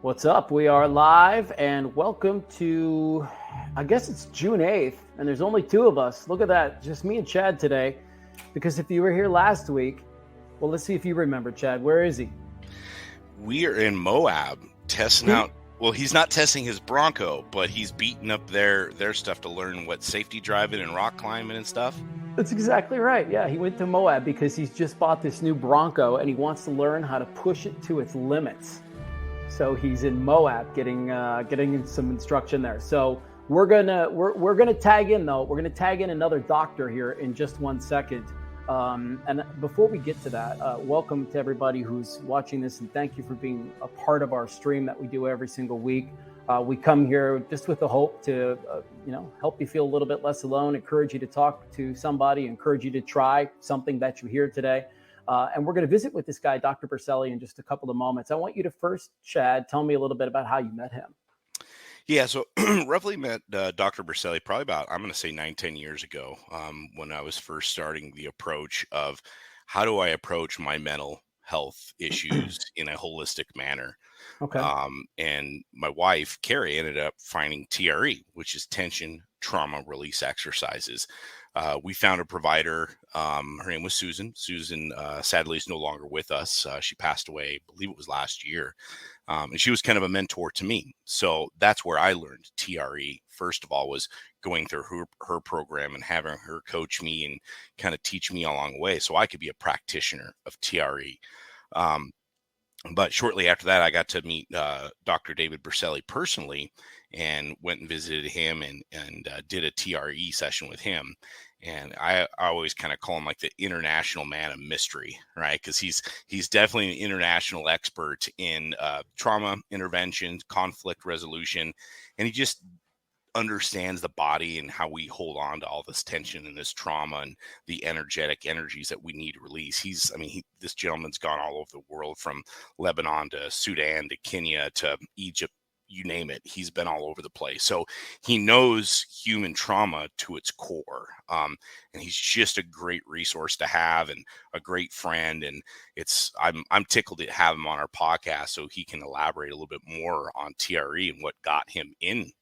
What's up? We are live and welcome to, I guess it's June 8th, and there's only two of us. Look at that, just me and Chad today. Because if you were here last week, well, let's see if you remember, Chad. Where is he? We are in MOAB testing out. Well, he's not testing his Bronco, but he's beating up their stuff to learn what safety driving and rock climbing and stuff. That's exactly right. Yeah, he went to MOAB because he's just bought this new Bronco and he wants to learn how to push it to its limits. So he's in MOAB getting some instruction there. So we're gonna tag in though. We're gonna tag in another doctor here in just 1 second. And before we get to that, welcome to everybody who's watching this, and thank you for being a part of our stream that we do every single week. We come here just with the hope to, help you feel a little bit less alone, encourage you to talk to somebody, encourage you to try something that you hear today. And we're going to visit with this guy, Dr. Berceli, in just a couple of moments. I want you to first, Chad, tell me a little bit about how you met him. Yeah, so roughly met Dr. Berceli probably about, I'm going to say 9-10 years ago, when I was first starting the approach of how do I approach my mental health issues in a holistic manner. Okay. And my wife, Carrie, ended up finding T.R.E, which is tension trauma release exercises. We found a provider. Her name was Susan. Susan, sadly, is no longer with us. She passed away, I believe it was last year. And she was kind of a mentor to me. So that's where I learned T.R.E. First of all, was going through her program and having her coach me and kind of teach me along the way so I could be a practitioner of T.R.E. But shortly after that, I got to meet Dr. David Berceli personally and went and visited him and did a T.R.E. session with him. And I always kind of call him like the international man of mystery, right? Because he's definitely an international expert in trauma intervention, conflict resolution, and he just understands the body and how we hold on to all this tension and this trauma and the energetic energies that we need to release. This gentleman's gone all over the world, from Lebanon to Sudan to Kenya to Egypt, you name it. He's been all over the place. So he knows human trauma to its core. And he's just a great resource to have and a great friend. And I'm tickled to have him on our podcast so he can elaborate a little bit more on T.R.E. and what got him in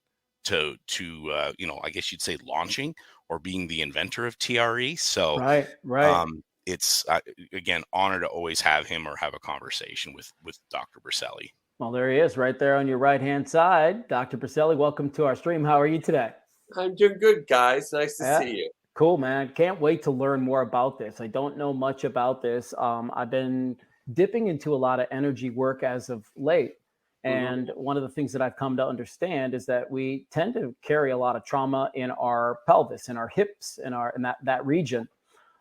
to I guess you'd say launching or being the inventor of T.R.E. So right. It's again, honor to always have him or have a conversation with Dr. Berceli. Well, there he is right there on your right-hand side. Dr. Berceli, welcome to our stream. How are you today? I'm doing good, guys. Nice to see you. Cool, man. Can't wait to learn more about this. I don't know much about this. I've been dipping into a lot of energy work as of late. And one of the things that I've come to understand is that we tend to carry a lot of trauma in our pelvis, in our hips, in that region.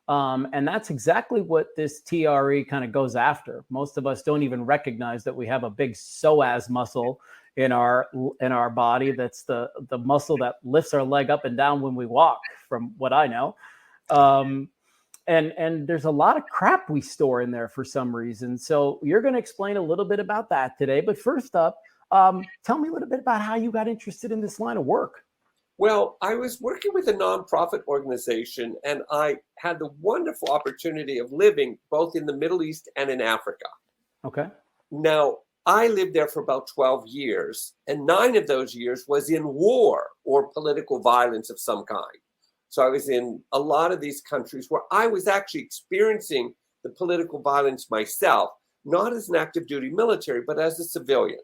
And that's exactly what this T.R.E. kind of goes after. Most of us don't even recognize that we have a big psoas muscle in our body. That's the muscle that lifts our leg up and down when we walk, from what I know. And there's a lot of crap we store in there for some reason. So you're going to explain a little bit about that today. But first up, tell me a little bit about how you got interested in this line of work. Well, I was working with a nonprofit organization, and I had the wonderful opportunity of living both in the Middle East and in Africa. Okay. Now, I lived there for about 12 years, and 9 of those years was in war or political violence of some kind. So I was in a lot of these countries where I was actually experiencing the political violence myself, not as an active duty military, but as a civilian.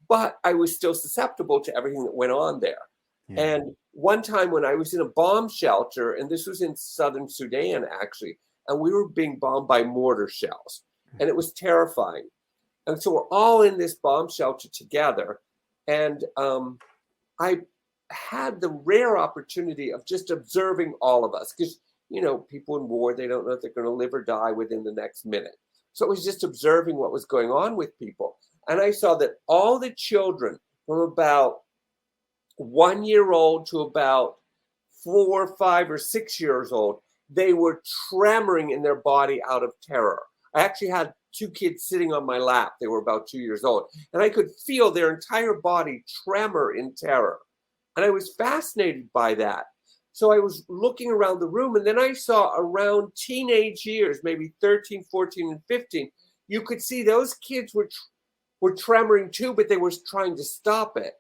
But I was still susceptible to everything that went on there. Yeah. And one time when I was in a bomb shelter, and this was in southern Sudan, actually, and we were being bombed by mortar shells, and it was terrifying. And so we're all in this bomb shelter together. And I had the rare opportunity of just observing all of us, because, people in war, they don't know if they're going to live or die within the next minute. So it was just observing what was going on with people. And I saw that all the children from about 1 year old to about 4, 5, or 6 years old, they were tremoring in their body out of terror. I actually had 2 kids sitting on my lap. They were about 2 years old. And I could feel their entire body tremor in terror. And I was fascinated by that. So I was looking around the room, and then I saw around teenage years, maybe 13, 14, and 15, you could see those kids were were tremoring too, but they were trying to stop it.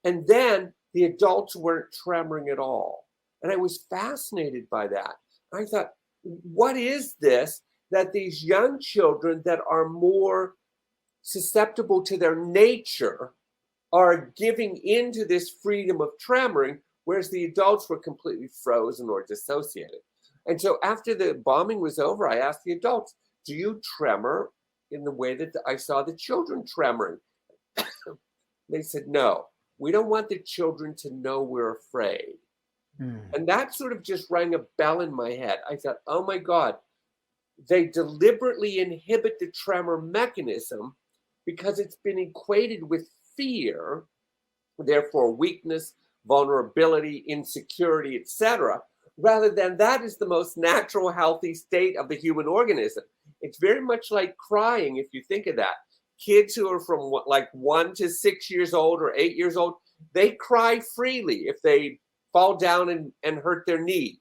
And then the adults weren't tremoring at all. And I was fascinated by that. I thought, what is this that these young children that are more susceptible to their nature are giving into this freedom of tremoring, whereas the adults were completely frozen or dissociated? And so after the bombing was over, I asked the adults, do you tremor in the way that I saw the children tremoring? They said, no, we don't want the children to know we're afraid. And that sort of just rang a bell in my head. I thought, oh my God, they deliberately inhibit the tremor mechanism because it's been equated with fear, therefore weakness, vulnerability, insecurity, etc., rather than that is the most natural, healthy state of the human organism. It's very much like crying, if you think of that. Kids who are from like 1 to 6 years old or 8 years old, they cry freely if they fall down and hurt their knee.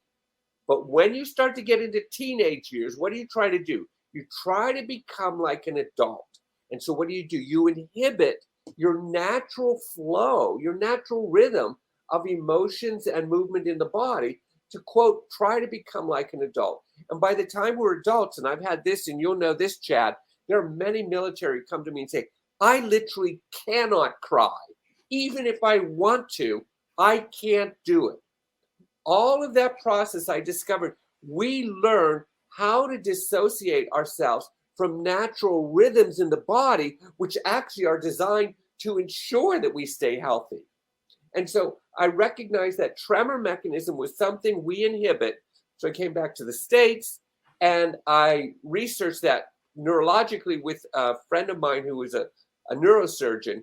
But when you start to get into teenage years, what do you try to do? You try to become like an adult. And so what do? You inhibit your natural flow, your natural rhythm of emotions and movement in the body to, quote, try to become like an adult. And by the time we're adults, and I've had this, and you'll know this, Chad, there are many military come to me and say, I literally cannot cry. Even if I want to, I can't do it. All of that process, I discovered, we learn how to dissociate ourselves from natural rhythms in the body, which actually are designed to ensure that we stay healthy. And so I recognized that tremor mechanism was something we inhibit. So I came back to the States and I researched that neurologically with a friend of mine who was a neurosurgeon.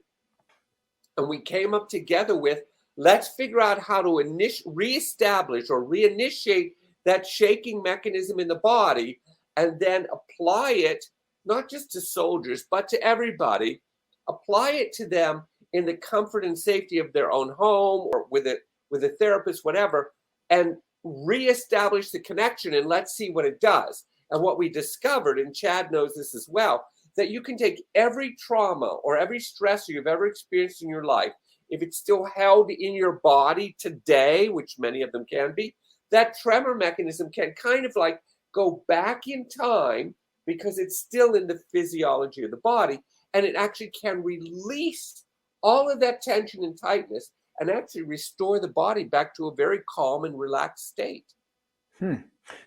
And we came up together with, let's figure out how to reestablish or reinitiate that shaking mechanism in the body and then apply it, not just to soldiers, but to everybody, apply it to them in the comfort and safety of their own home or with a therapist, whatever, and reestablish the connection and let's see what it does. And what we discovered, and Chad knows this as well, that you can take every trauma or every stressor you've ever experienced in your life, if it's still held in your body today, which many of them can be, that tremor mechanism can kind of like go back in time because it's still in the physiology of the body, and it actually can release all of that tension and tightness and actually restore the body back to a very calm and relaxed state.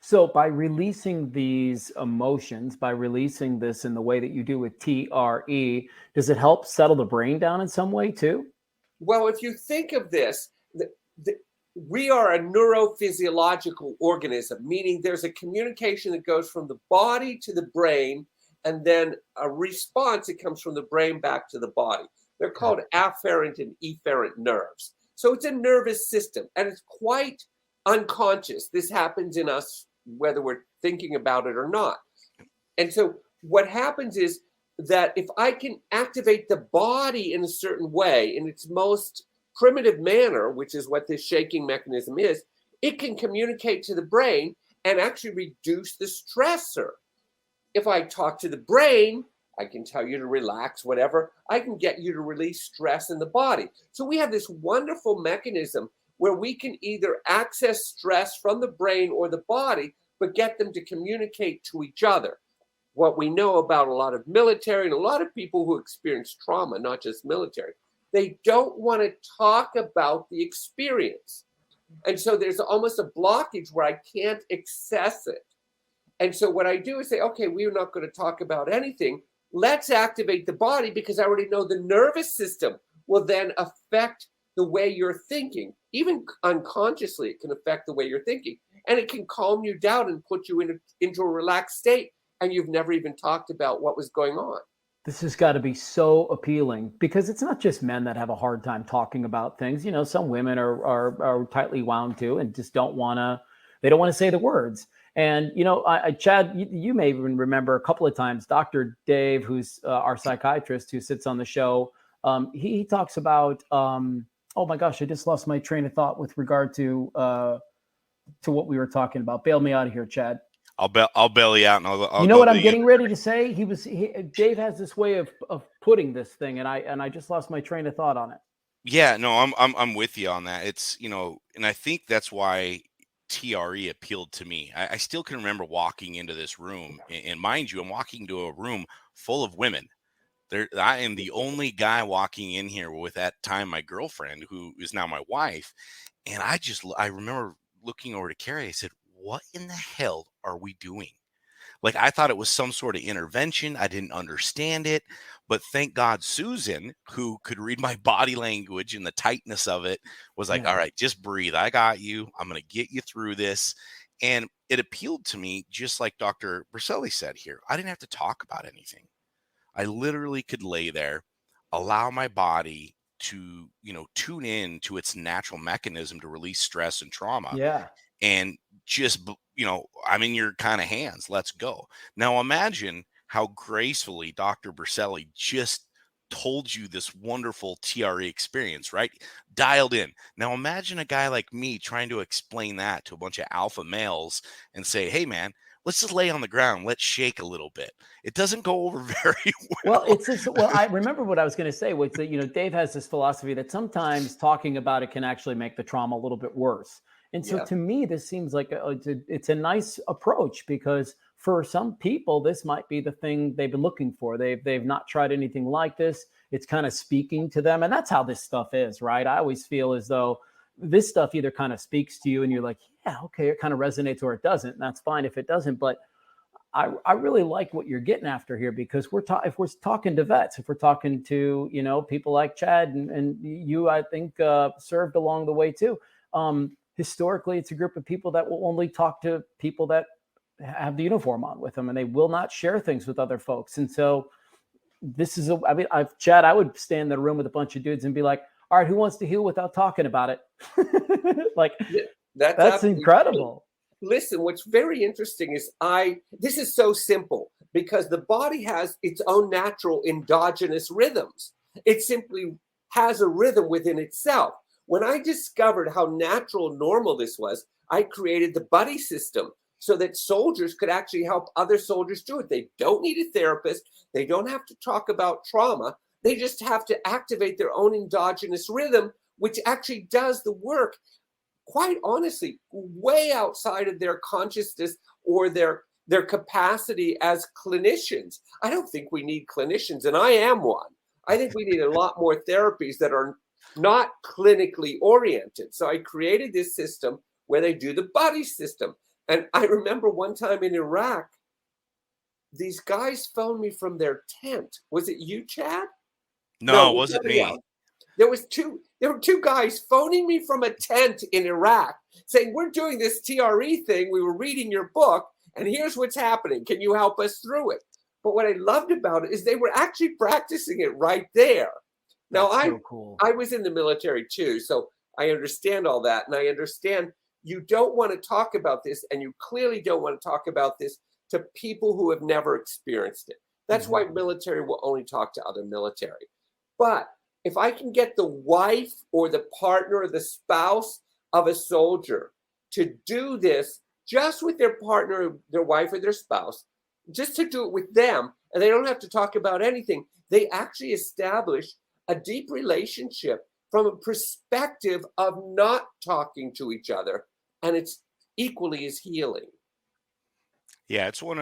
So by releasing these emotions, by releasing this in the way that you do with T.R.E., does it help settle the brain down in some way too? Well, if you think of this, we are a neurophysiological organism, meaning there's a communication that goes from the body to the brain, and then a response that comes from the brain back to the body. They're called afferent and efferent nerves. So it's a nervous system, and it's quite unconscious. This happens in us whether we're thinking about it or not. And so what happens is that if I can activate the body in a certain way, in its most primitive manner, which is what this shaking mechanism is, it can communicate to the brain and actually reduce the stressor. If I talk to the brain, I can tell you to relax, whatever. I can get you to release stress in the body. So we have this wonderful mechanism where we can either access stress from the brain or the body, but get them to communicate to each other. What we know about a lot of military and a lot of people who experience trauma, not just military, they don't want to talk about the experience. And so there's almost a blockage where I can't access it. And so what I do is say, okay, we're not going to talk about anything. Let's activate the body because I already know the nervous system will then affect the way you're thinking. Even unconsciously, it can affect the way you're thinking. And it can calm you down and put you into a relaxed state. And you've never even talked about what was going on. This has got to be so appealing because it's not just men that have a hard time talking about things. You know, some women are tightly wound too and just don't want to say the words. And, you know, Chad, you may even remember a couple of times, Dr. Dave, who's our psychiatrist who sits on the show, he talks about, oh my gosh, I just lost my train of thought with regard to what we were talking about. Bail me out of here, Chad. I'll bail you out, and I'll You know go what to I'm getting ready to say? Dave has this way of putting this thing, and I just lost my train of thought on it. Yeah, no, I'm with you on that. It's, and I think that's why TRE appealed to me. I still can remember walking into this room, and mind you, I'm walking to a room full of women. I am the only guy walking in here with, at time, my girlfriend, who is now my wife. And I remember looking over to Carrie. I said, "What in the hell are we doing?" Like, I thought it was some sort of intervention. I didn't understand it, but thank God Susan, who could read my body language and the tightness of it, was like, Yeah. "All right, just breathe. I got you. I'm going to get you through this." And it appealed to me, just like Dr. Berceli said here. I didn't have to talk about anything. I literally could lay there, allow my body to, tune in to its natural mechanism to release stress and trauma, Yeah. and just, I'm in your kind of hands. Let's go. Now imagine how gracefully Dr. Berceli just told you this wonderful TRE experience, right? Dialed in. Now imagine a guy like me trying to explain that to a bunch of alpha males and say, "Hey man, let's just lay on the ground. Let's shake a little bit." It doesn't go over very Well, well. I remember what I was going to say, which that, Dave has this philosophy that sometimes talking about it can actually make the trauma a little bit worse. And so Yeah. to me, this seems like it's a nice approach, because for some people, this might be the thing they've been looking for. They've not tried anything like this. It's kind of speaking to them. And that's how this stuff is, right? I always feel as though this stuff either kind of speaks to you and you're like, yeah, okay, it kind of resonates, or it doesn't. And that's fine if it doesn't. But I really like what you're getting after here, because if we're talking to vets, if we're talking to people like Chad and you, I think served along the way too. Historically, it's a group of people that will only talk to people that have the uniform on with them, and they will not share things with other folks. And so this is Chad, I would stand in the room with a bunch of dudes and be like, "All right, who wants to heal without talking about it?" Like, Yeah, that's incredible. Listen, what's very interesting is this is so simple because the body has its own natural endogenous rhythms. It simply has a rhythm within itself. When I discovered how natural and normal this was, I created the buddy system so that soldiers could actually help other soldiers do it. They don't need a therapist. They don't have to talk about trauma. They just have to activate their own endogenous rhythm, which actually does the work, quite honestly, way outside of their consciousness or their capacity as clinicians. I don't think we need clinicians, and I am one. I think we need a lot more therapies that are not clinically oriented. So I created this system where they do the buddy system. And I remember one time in Iraq, these guys phoned me from their tent. Was it you, Chad? No, it wasn't me. Else. There were two guys phoning me from a tent in Iraq saying, "We're doing this TRE thing. We were reading your book, and here's what's happening. Can you help us through it?" But what I loved about it is they were actually practicing it right there. Now, Cool. I was in the military too, so I understand all that. And I understand you don't want to talk about this, and you clearly don't want to talk about this to people who have never experienced it. That's why military will only talk to other military. But if I can get the wife or the partner or the spouse of a soldier to do this just with their partner, their wife or their spouse, just to do it with them, and they don't have to talk about anything, they actually establish a deep relationship from a perspective of not talking to each other. And it's equally as healing. Yeah, it's one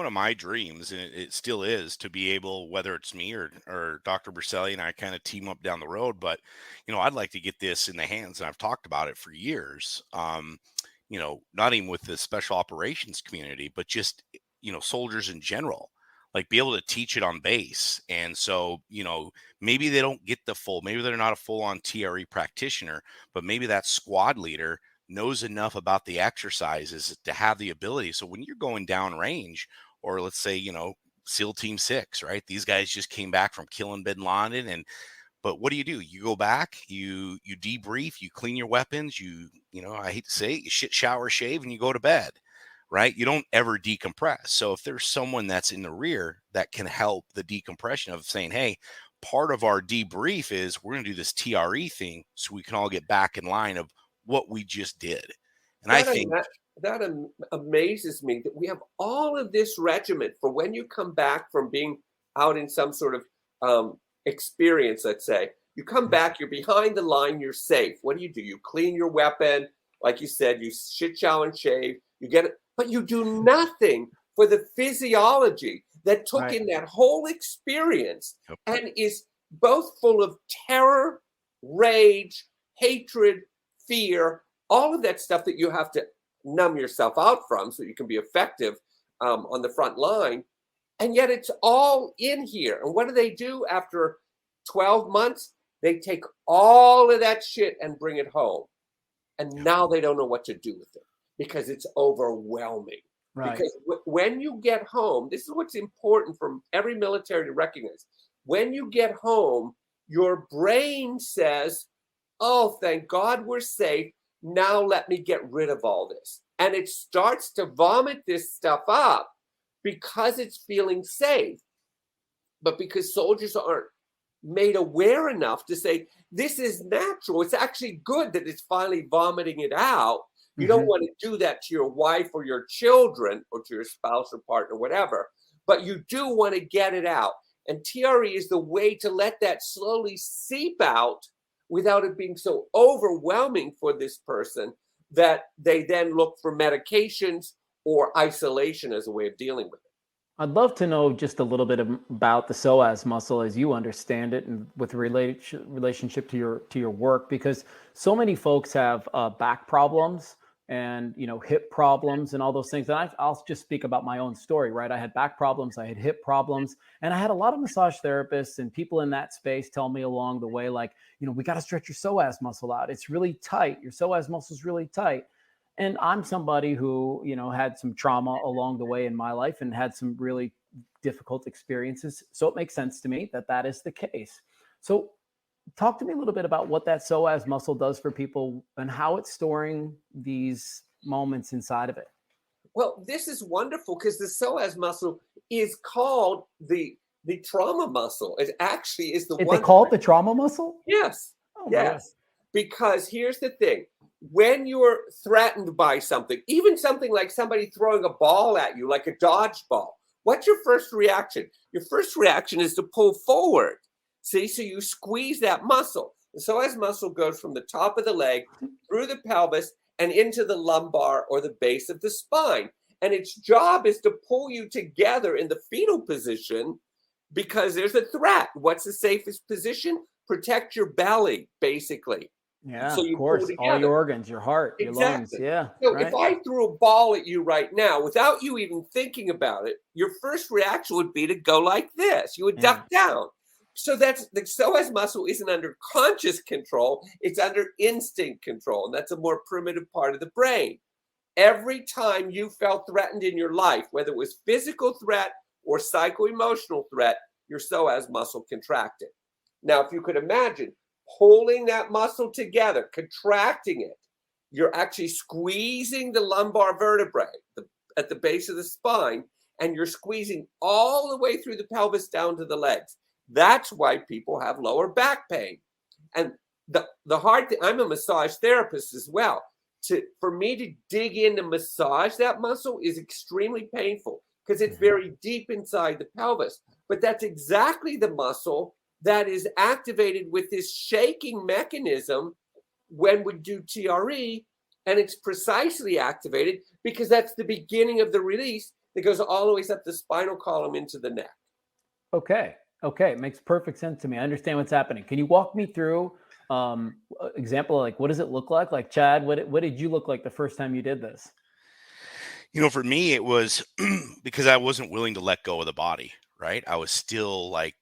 of my dreams, and it still is, to be able, whether it's me or Dr. Berceli and I kind of team up down the road. But, I'd like to get this in the hands, and I've talked about it for years. Not even with the special operations community, but just, soldiers in general, like be able to teach it on base. And so, maybe they don't get maybe they're not a full on TRE practitioner, but maybe that squad leader knows enough about the exercises to have the ability. So when you're going down range, or let's say, SEAL Team 6, right? These guys just came back from killing bin Laden. But what do? You go back, you debrief, you clean your weapons, I hate to say it, you shit, shower, shave, and you go to bed, right? You don't ever decompress. So if there's someone that's in the rear that can help the decompression of saying, hey, part of our debrief is we're going to do this TRE thing so we can all get back in line of what we just did. And I think amazes me that we have all of this regimen for when you come back from being out in some sort of experience, let's say. You come back, you're behind the line, you're safe. What do? You clean your weapon. Like you said, you shit, shower, and shave. You get it, but you do nothing for the physiology that took in that whole experience and is both full of terror, rage, hatred, fear, all of that stuff that you have to numb yourself out from so you can be effective on the front line. And yet it's all in here. And what do after 12 months? They take all of that shit and bring it home. And now they don't know what to do with it because it's overwhelming. Right. Because when you get home, this is what's important for every military to recognize. When you get home, your brain says, oh, thank God we're safe. Now let me get rid of all this. And it starts to vomit this stuff up because it's feeling safe. But because soldiers aren't made aware enough to say, this is natural. It's actually good that it's finally vomiting it out. You don't want to do that to your wife or your children or to your spouse or partner, whatever. But you do want to get it out. And TRE is the way to let that slowly seep out without it being so overwhelming for this person that they then look for medications or isolation as a way of dealing with it. I'd love to know just a little bit about the psoas muscle as you understand it and with relationship to your work, because so many folks have back problems and, you know, hip problems and all those things. And I'll just speak about my own story, right? I had back problems, I had hip problems, and I had a lot of massage therapists and people in that space tell me along the way, like, you know, we got to stretch your psoas muscle out. It's really tight. Your psoas muscle is really tight. And I'm somebody who, you know, had some trauma along the way in my life and had some really difficult experiences. So it makes sense to me that that is the case. So talk to me a little bit about what that psoas muscle does for people and how it's storing these moments inside of it. Well, this is wonderful because the psoas muscle is called the trauma muscle. It actually is the one. They call it the trauma muscle? Yes. Oh, yes. Because here's the thing. When you're threatened by something, even something like somebody throwing a ball at you, like a dodgeball, what's your first reaction? Your first reaction is to pull forward. See, so you squeeze that muscle. The psoas muscle goes from the top of the leg through the pelvis and into the lumbar or the base of the spine. And its job is to pull you together in the fetal position because there's a threat. What's the safest position? Protect your belly, basically. Yeah, so of course, all your organs, your heart, your lungs. Yeah. So if I threw a ball at you right now, without you even thinking about it, your first reaction would be to go like this. You would duck down. So that's the psoas muscle isn't under conscious control. It's under instinct control. And that's a more primitive part of the brain. Every time you felt threatened in your life, whether it was physical threat or psycho-emotional threat, your psoas muscle contracted. Now, if you could imagine, holding that muscle together, contracting it, you're actually squeezing the lumbar vertebrae at the base of the spine, and you're squeezing all the way through the pelvis down to the legs. That's why people have lower back pain. And the hard thing, I'm a massage therapist as well. For me to dig in and massage that muscle is extremely painful because it's very deep inside the pelvis. But that's exactly the muscle that is activated with this shaking mechanism when we do TRE, and it's precisely activated because that's the beginning of the release that goes all the way up the spinal column into the neck. Okay. It makes perfect sense to me. I understand what's happening. Can you walk me through example, like what does it look like? Like Chad, what did you look like the first time you did this? You know, for me, it was because I wasn't willing to let go of the body, right? I was still like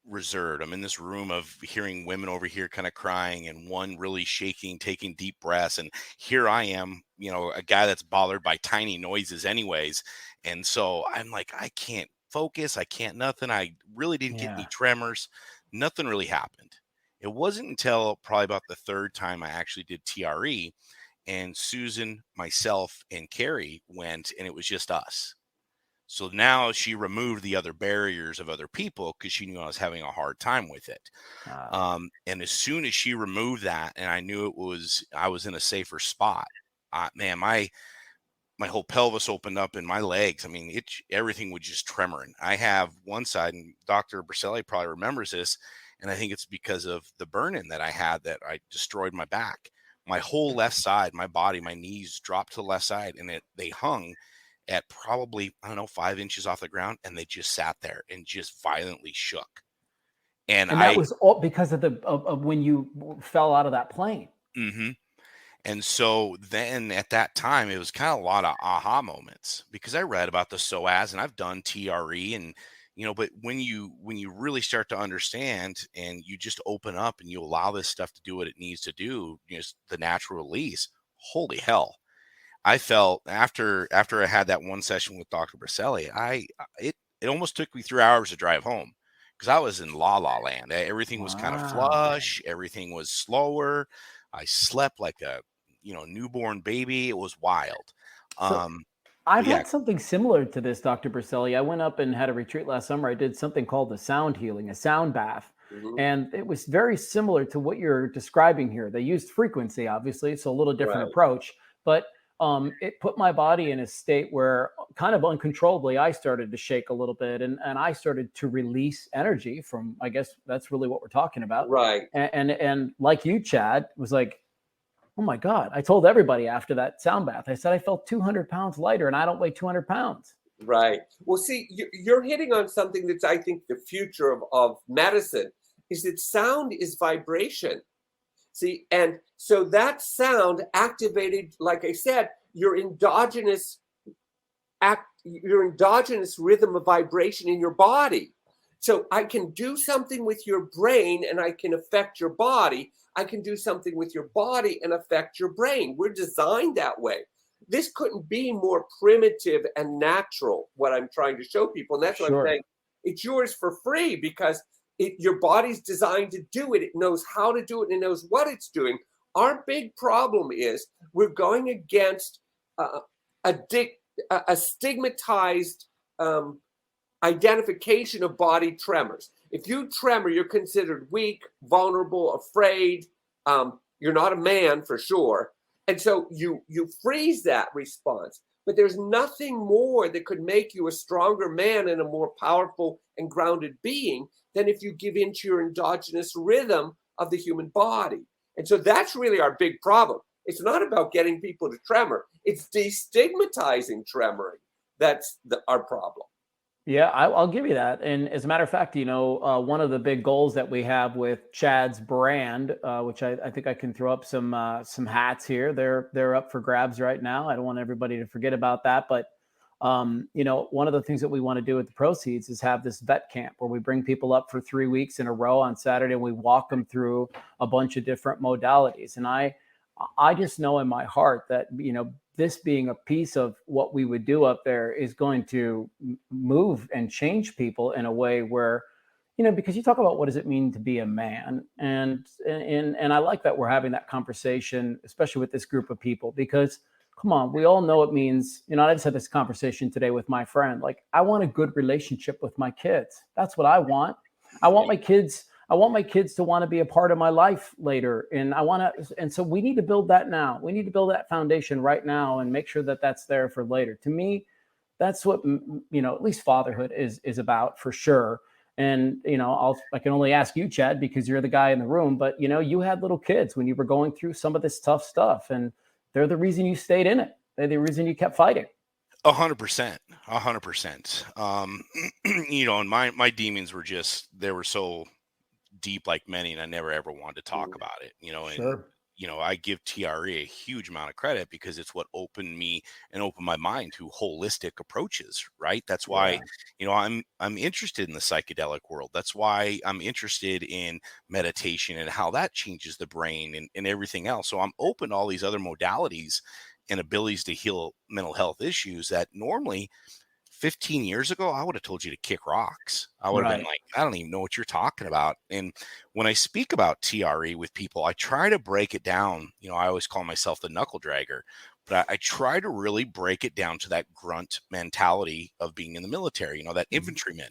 reserved. I'm in this room of hearing women over here kind of crying and one really shaking, taking deep breaths. And here I am, you know, a guy that's bothered by tiny noises anyways. And so I'm like, I can't focus. I can't nothing. I really didn't get any tremors. Nothing really happened. It wasn't until probably about the third time I actually did TRE and Susan, myself, and Carrie went, and it was just us. So now she removed the other barriers of other people because she knew I was having a hard time with it. And as soon as she removed that and I knew I was in a safer spot, man, my whole pelvis opened up and my legs. I mean, everything was just tremoring. I have one side, and Dr. Berceli probably remembers this, and I think it's because of the burn-in that I had that I destroyed my back. My whole left side, my body, my knees dropped to the left side, and they hung at probably, I don't know, 5 inches off the ground, and they just sat there and just violently shook. And that was all because of of when you fell out of that plane. Mm-hmm. And so then at that time, it was kind of a lot of aha moments, because I read about the psoas and I've done T.R.E. and, but when you really start to understand and you just open up and you allow this stuff to do what it needs to do, the natural release, holy hell. I felt after I had that one session with Dr. Berceli, it almost took me 3 hours to drive home, because I was in la land. Everything was kind of flush. Everything was slower. I slept like a newborn baby. It was wild. I've had something similar to this, Dr. Berceli. I went up and had a retreat last summer. I did something called the sound healing, a sound bath. Mm-hmm. And it was very similar to what you're describing here. They used frequency, obviously, so a little different approach, but it put my body in a state where kind of uncontrollably I started to shake a little bit, and I started to release energy from, I guess that's really what we're talking about. Right. And like you, Chad, was like, oh my God. I told everybody after that sound bath, I said, I felt 200 pounds lighter and I don't weigh 200 pounds. Right. Well, see, you're hitting on something that's, I think, the future of medicine, is that sound is vibration. See, and so that sound activated, like I said, your endogenous rhythm of vibration in your body. So I can do something with your brain and I can affect your body. I can do something with your body and affect your brain. We're designed that way. This couldn't be more primitive and natural, what I'm trying to show people. And that's what I'm saying. It's yours for free, because your body's designed to do it. It knows how to do it, and it knows what it's doing. Our big problem is we're going against a stigmatized identification of body tremors. If you tremor, you're considered weak, vulnerable, afraid. You're not a man for sure. And so you freeze that response. But there's nothing more that could make you a stronger man and a more powerful and grounded being than if you give into your endogenous rhythm of the human body. And so that's really our big problem. It's not about getting people to tremor. It's destigmatizing tremoring. That's our problem. Yeah, I'll give you that. And as a matter of fact, one of the big goals that we have with Chad's brand, which I think I can throw up some hats here. They're up for grabs right now. I don't want everybody to forget about that. But one of the things that we want to do with the proceeds is have this vet camp where we bring people up for 3 weeks in a row on Saturday, and we walk them through a bunch of different modalities. And I just know in my heart that this being a piece of what we would do up there is going to move and change people in a way where, because you talk about what does it mean to be a man, and I like that we're having that conversation, especially with this group of people, because come on, we all know it means, I just had this conversation today with my friend, like, I want a good relationship with my kids. That's what I want. I want my kids to want to be a part of my life later. And so we need to build that now. We need to build that foundation right now and make sure that that's there for later. To me, that's what, at least fatherhood is about, for sure. And, I can only ask you, Chad, because you're the guy in the room, but you had little kids when you were going through some of this tough stuff, and they're the reason you stayed in it. They're the reason you kept fighting. 100%. And my demons were they were so deep, like many, and I never ever wanted to talk about it, and sure. I give T.R.E. a huge amount of credit, because it's what opened my mind to holistic approaches, right? That's why, I'm interested in the psychedelic world. That's why I'm interested in meditation and how that changes the brain and everything else. So I'm open to all these other modalities and abilities to heal mental health issues that normally 15 years ago, I would have told you to kick rocks. I would have been like, I don't even know what you're talking about. And when I speak about T.R.E. with people, I try to break it down. I always call myself the knuckle dragger, but I try to really break it down to that grunt mentality of being in the military, that infantryman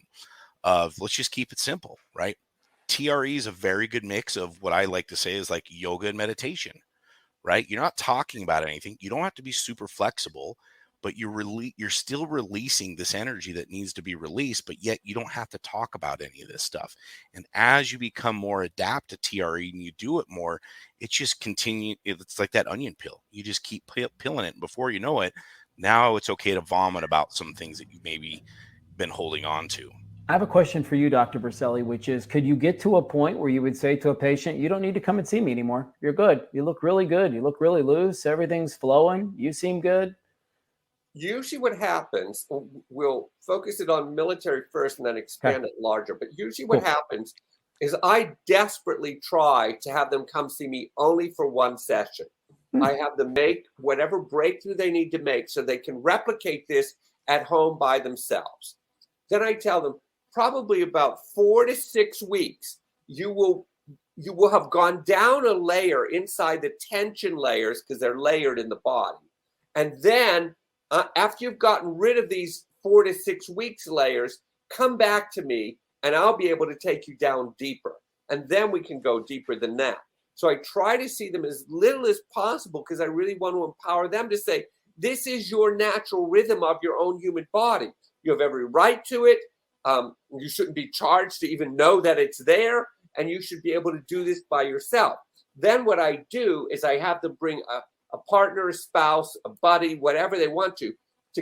of, let's just keep it simple, right? T.R.E. is a very good mix of what I like to say is like yoga and meditation, right? You're not talking about anything. You don't have to be super flexible, but you're still releasing this energy that needs to be released, but yet you don't have to talk about any of this stuff. And as you become more adept to TRE and you do it more, it just it's like that onion peel. You just keep peeling it, and before you know it, now it's okay to vomit about some things that you maybe been holding on to. I have a question for you, Dr. Berceli, which is, could you get to a point where you would say to a patient, you don't need to come and see me anymore. You're good. You look really good. You look really loose. Everything's flowing. You seem good. Usually what happens, we'll focus it on military first and then expand it larger. But usually what happens is I desperately try to have them come see me only for one session. I have them make whatever breakthrough they need to make so they can replicate this at home by themselves. Then I tell them, probably about 4 to 6 weeks, you will have gone down a layer inside the tension layers because they're layered in the body. And then after you've gotten rid of these 4 to 6 weeks layers, come back to me and I'll be able to take you down deeper. And then we can go deeper than that. So I try to see them as little as possible because I really want to empower them to say, this is your natural rhythm of your own human body. You have every right to it. You shouldn't be charged to even know that it's there, and you should be able to do this by yourself. Then what I do is I have them bring a partner, a spouse, a buddy, whatever they want to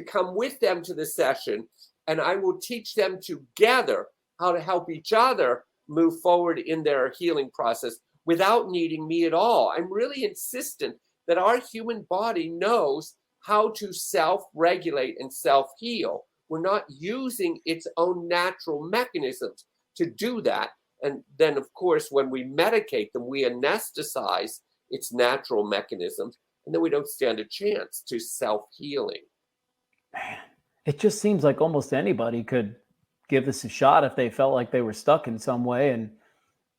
come with them to the session, and I will teach them together how to help each other move forward in their healing process without needing me at all. I'm really insistent that our human body knows how to self-regulate and self-heal. We're not using its own natural mechanisms to do that. And then, of course, when we medicate them, we anesthetize its natural mechanisms, and then we don't stand a chance to self-healing. Man, it just seems like almost anybody could give this a shot if they felt like they were stuck in some way and,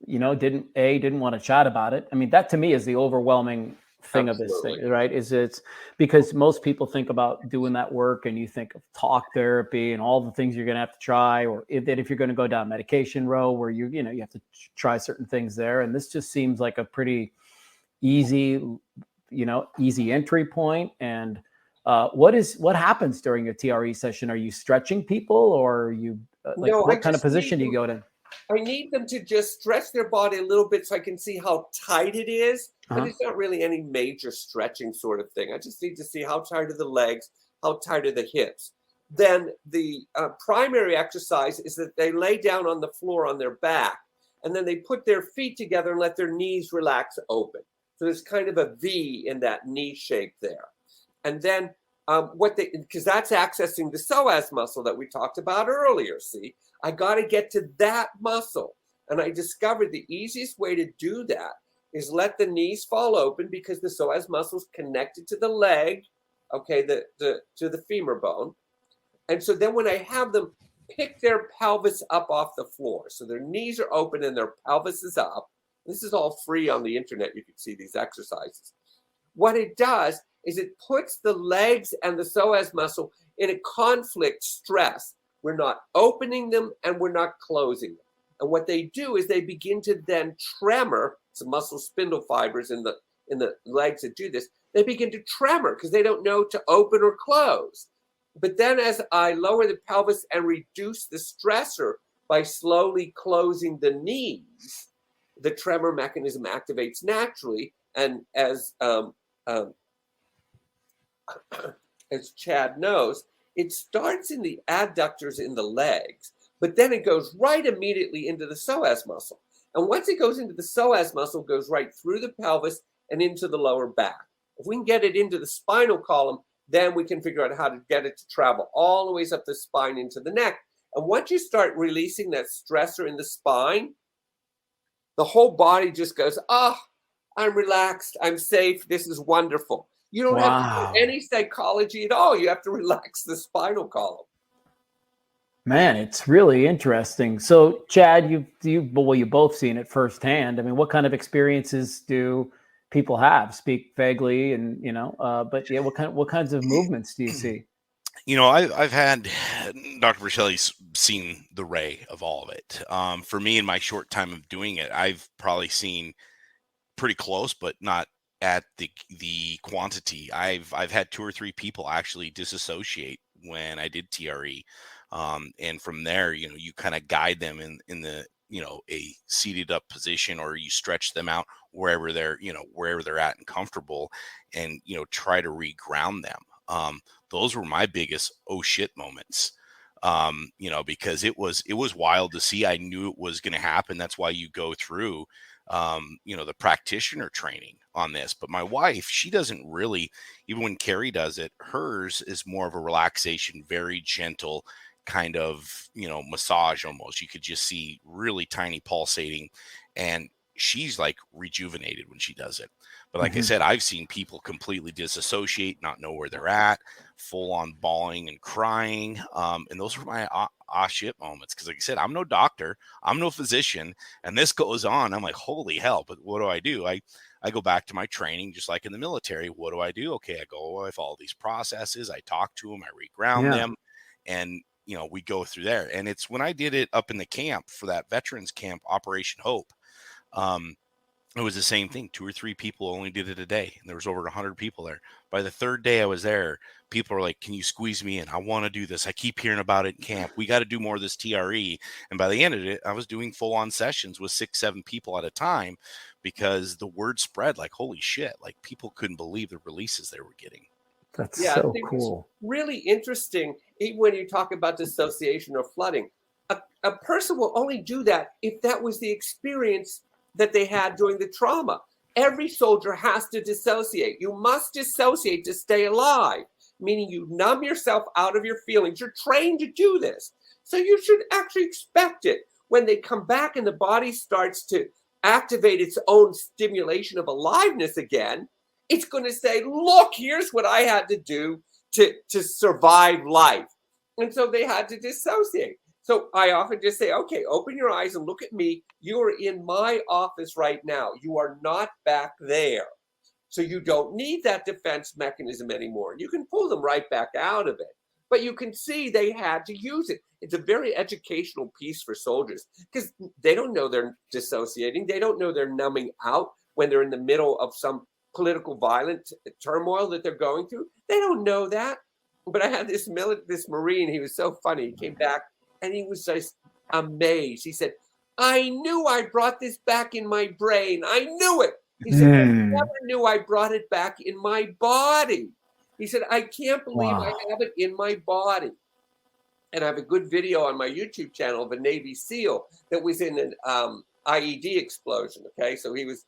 didn't want to chat about it. I mean, that to me is the overwhelming thing of this thing, right? It's because most people think about doing that work and you think of talk therapy and all the things you're going to have to try, or if you're going to go down medication row where you have to try certain things there. And this just seems like a pretty easy entry point. And what happens during a TRE session? Are you stretching people, or are you what kind of position do you go to? I need them to just stretch their body a little bit so I can see how tight it is. But it's not really any major stretching sort of thing. I just need to see how tight are the legs, how tight are the hips. Then the primary exercise is that they lay down on the floor on their back, and then they put their feet together and let their knees relax open. So there's kind of a V in that knee shape there. And then because that's accessing the psoas muscle that we talked about earlier. See, I got to get to that muscle. And I discovered the easiest way to do that is let the knees fall open, because the psoas muscle is connected to the leg, to the femur bone. And so then when I have them pick their pelvis up off the floor, so their knees are open and their pelvis is up. This is all free on the internet. You can see these exercises. What it does is it puts the legs and the psoas muscle in a conflict stress. We're not opening them and we're not closing them. And what they do is they begin to then tremor. Some muscle spindle fibers in the legs that do this. They begin to tremor because they don't know to open or close. But then as I lower the pelvis and reduce the stressor by slowly closing the knees, the tremor mechanism activates naturally. And as Chad knows, it starts in the adductors in the legs, but then it goes right immediately into the psoas muscle. And once it goes into the psoas muscle, it goes right through the pelvis and into the lower back. If we can get it into the spinal column, then we can figure out how to get it to travel all the ways up the spine into the neck. And once you start releasing that stressor in the spine, the whole body just goes, I'm relaxed, I'm safe, this is wonderful. You don't have to do any psychology at all. You have to relax the spinal column. Man, it's really interesting. So, Chad, you've both seen it firsthand. I mean, what kind of experiences do people have? Speak vaguely, and but yeah, what kinds of movements do you see? I've had Dr. Berceli's seen the ray of all of it. For me, in my short time of doing it, I've probably seen pretty close, but not at the quantity. I've had 2 or 3 people actually disassociate when I did TRE. And from there, you kind of guide them in the, a seated up position, or you stretch them out wherever they're at and comfortable, and, try to reground them. Those were my biggest, oh shit moments. Because it was wild to see. I knew it was going to happen. That's why you go through, the practitioner training on this. But my wife, she doesn't really, even when Carrie does it, hers is more of a relaxation, very gentle kind of, massage almost. You could just see really tiny pulsating, and she's like rejuvenated when she does it. But like I said, I've seen people completely disassociate, not know where they're at, full on bawling and crying. And those were my shit moments. Cause like I said, I'm no doctor, I'm no physician, and this goes on. I'm like, holy hell. But what do? I go back to my training, just like in the military. What do I do? Okay. I follow these processes. I talk to them, I reground them, and we go through there. And it's when I did it up in the camp for that veterans camp, Operation Hope. It was the same thing. 2 or 3 people only did it a day, and there was over 100 people there. By the 3rd day I was there, people were like, can you squeeze me in? I want to do this. I keep hearing about it in camp. We got to do more of this TRE. And by the end of it, I was doing full on sessions with 6, 7 people at a time, because the word spread like, holy shit, like people couldn't believe the releases they were getting. That's so cool. It's really interesting. Even when you talk about dissociation or flooding, a person will only do that if that was the experience that they had during the trauma. Every soldier has to dissociate. You must dissociate to stay alive, meaning you numb yourself out of your feelings. You're trained to do this. So you should actually expect it. When they come back and the body starts to activate its own stimulation of aliveness again, it's going to say, look, here's what I had to do to survive life. And so they had to dissociate. So I often just say, okay, open your eyes and look at me. You are in my office right now. You are not back there. So you don't need that defense mechanism anymore. You can pull them right back out of it. But you can see they had to use it. It's a very educational piece for soldiers, because they don't know they're dissociating. They don't know they're numbing out when they're in the middle of some political violent turmoil that they're going through. They don't know that. But I had this Marine. He was so funny. He came back and he was just amazed. He said, I knew I brought this back in my brain. I knew it. He said, I never knew I brought it back in my body. He said, I can't believe I have it in my body. And I have a good video on my YouTube channel of a Navy SEAL that was in an IED explosion. Okay, so he was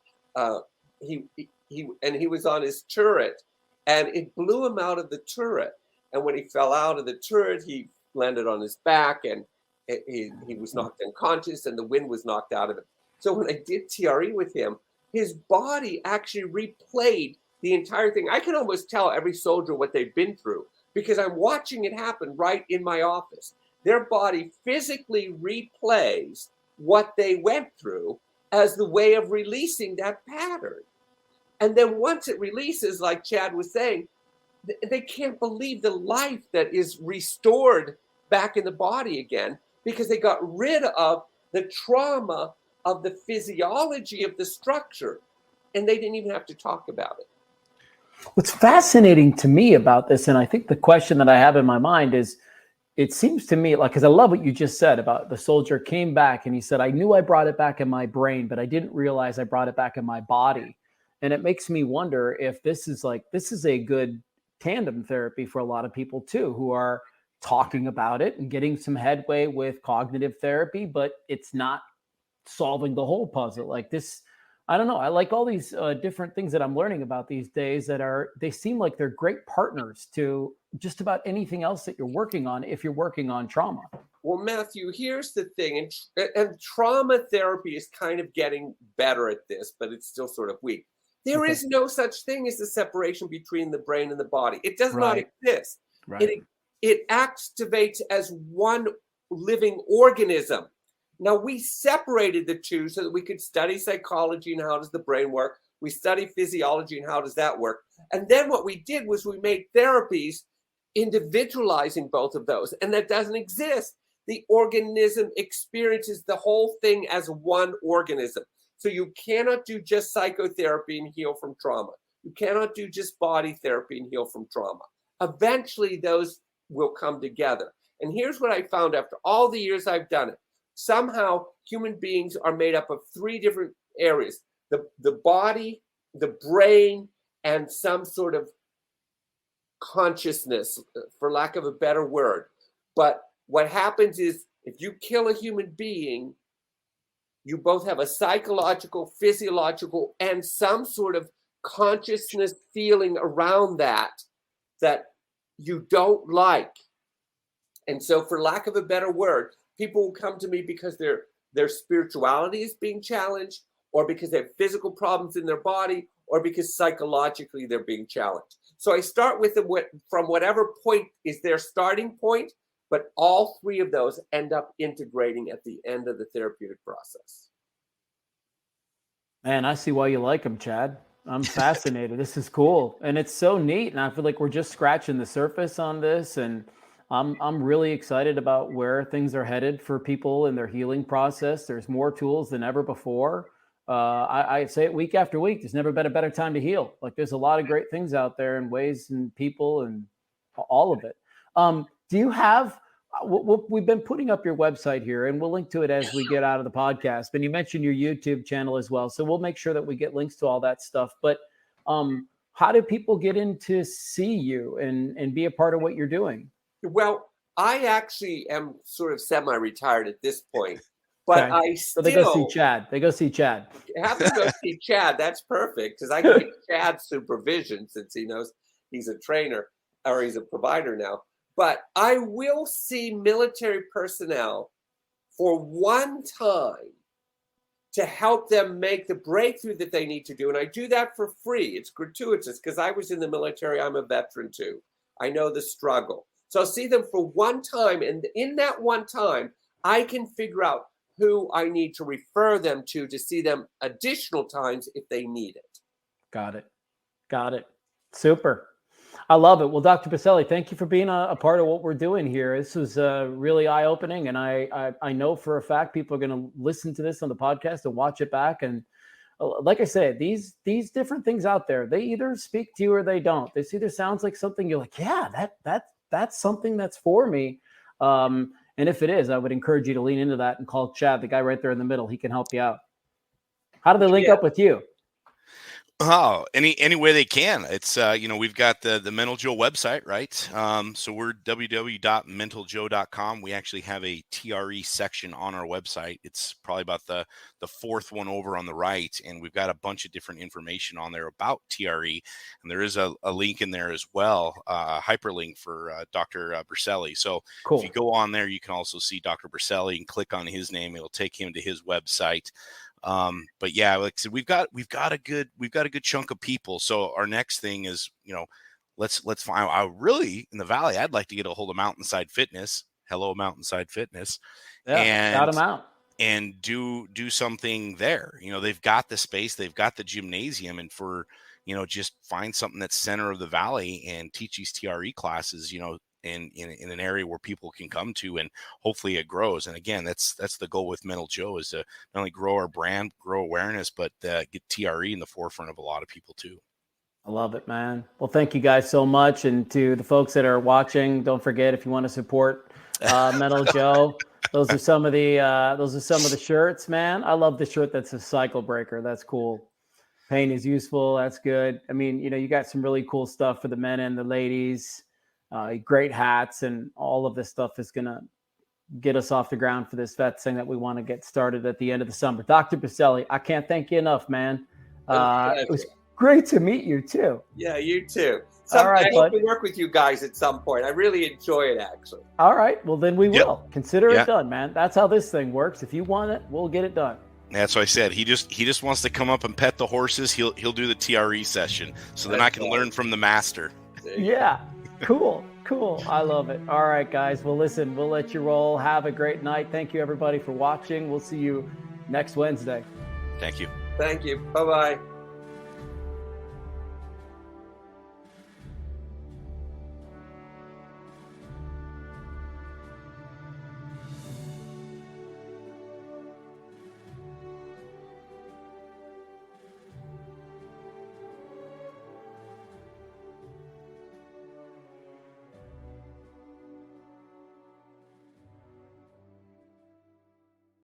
he was on his turret, and it blew him out of the turret. And when he fell out of the turret, he landed on his back, and he was knocked unconscious, and the wind was knocked out of him. So when I did TRE with him, his body actually replayed the entire thing. I can almost tell every soldier what they've been through, because I'm watching it happen right in my office. Their body physically replays what they went through as the way of releasing that pattern. And then once it releases, like Chad was saying, they can't believe the life that is restored back in the body again, because they got rid of the trauma of the physiology of the structure, and they didn't even have to talk about it. What's fascinating to me about this, and I think the question that I have in my mind is, it seems to me like, because I love what you just said about the soldier came back and he said, I knew I brought it back in my brain, but I didn't realize I brought it back in my body. And it makes me wonder if this is a good tandem therapy for a lot of people too, who are talking about it and getting some headway with cognitive therapy, but it's not solving the whole puzzle. Like this, I don't know. I like all these different things that I'm learning about these days they seem like they're great partners to just about anything else that you're working on if you're working on trauma. Well, Matthew, here's the thing, and trauma therapy is kind of getting better at this, but it's still sort of weak. There is no such thing as a separation between the brain and the body. It does not exist. Right. It activates as one living organism. Now, we separated the two so that we could study psychology and how does the brain work. We study physiology and how does that work. And then what we did was we made therapies individualizing both of those. And that doesn't exist. The organism experiences the whole thing as one organism. So you cannot do just psychotherapy and heal from trauma. You cannot do just body therapy and heal from trauma. Eventually, those will come together. And here's what I found after all the years I've done it. Somehow, human beings are made up of three different areas: the body, the brain, and some sort of consciousness, for lack of a better word. But what happens is, if you kill a human being, you both have a psychological, physiological, and some sort of consciousness feeling around that you don't like. And so, for lack of a better word, people will come to me because their spirituality is being challenged, or because they have physical problems in their body, or because psychologically they're being challenged. So I start with them from whatever point is their starting point, but all three of those end up integrating at the end of the therapeutic process. Man, I see why you like them, Chad. I'm fascinated. This is cool. And it's so neat. And I feel like we're just scratching the surface on this. And I'm really excited about where things are headed for people in their healing process. There's more tools than ever before. I say it week after week. There's never been a better time to heal. Like, there's a lot of great things out there and ways and people and all of it. Do you have, we've been putting up your website here, and we'll link to it as we get out of the podcast. And you mentioned your YouTube channel as well. So we'll make sure that we get links to all that stuff. But how do people get in to see you and be a part of what you're doing? Well, I actually am sort of semi-retired at this point. But okay. So they go see Chad. They go see Chad. Have to go see Chad. That's perfect, because I can get Chad's supervision since he knows he's a trainer, or he's a provider now. But I will see military personnel for one time to help them make the breakthrough that they need to do. And I do that for free. It's gratuitous, because I was in the military. I'm a veteran too. I know the struggle. So I'll see them for one time. And in that one time, I can figure out who I need to refer them to see them additional times if they need it. Got it. Super. I love it. Well, Dr. Berceli, thank you for being a part of what we're doing here. This was really eye-opening, and I know for a fact people are going to listen to this on the podcast and watch it back. And like I said, these different things out there, they either speak to you or they don't. This either sounds like something you're like, yeah, that's something that's for me. And if it is, I would encourage you to lean into that and call Chad, the guy right there in the middle. He can help you out. How do they link up with you? Oh, any way they can. It's we've got the Mental Joe website, right? So we're www.mentaljoe.com. We actually have a T.R.E. section on our website. It's probably about the fourth one over on the right, and we've got a bunch of different information on there about T.R.E. And there is a link in there as well, a hyperlink for Dr. Berceli. So cool. If you go on there, you can also see Dr. Berceli and click on his name. It'll take him to his website. But yeah, like I said, we've got a good chunk of people. So our next thing is, let's find, I really, in the Valley, I'd like to get a hold of Mountainside Fitness. Hello, Mountainside Fitness. Yeah, and shout them out. And do something there. They've got the space, they've got the gymnasium, and for, just find something that's center of the Valley and teach these T.R.E. classes, in an area where people can come to, and hopefully it grows. And again, that's the goal with Mental Joe, is to not only grow our brand, grow awareness, but get T.R.E. in the forefront of a lot of people too. I love it, man. Well, thank you guys so much. And to the folks that are watching, don't forget, if you want to support Mental Joe, those are some of the shirts, man. I love the shirt that's a cycle breaker. That's cool. Pain is useful. That's good. I mean, you got some really cool stuff for the men and the ladies. Great hats, and all of this stuff is going to get us off the ground for this VETS thing that we want to get started at the end of the summer. Dr. Berceli, I can't thank you enough, man. It was great to meet you too. Yeah, you too. I hope to work with you guys at some point. I really enjoy it, actually. All right. Well, then we will. Consider it done, man. That's how this thing works. If you want it, we'll get it done. That's what I said. He just wants to come up and pet the horses. He'll do the T.R.E. session, so then I can learn from the master. Yeah. Cool. I love it. All right, guys. Well, listen, we'll let you roll. Have a great night. Thank you, everybody, for watching. We'll see you next Wednesday. Thank you. Thank you. Bye-bye.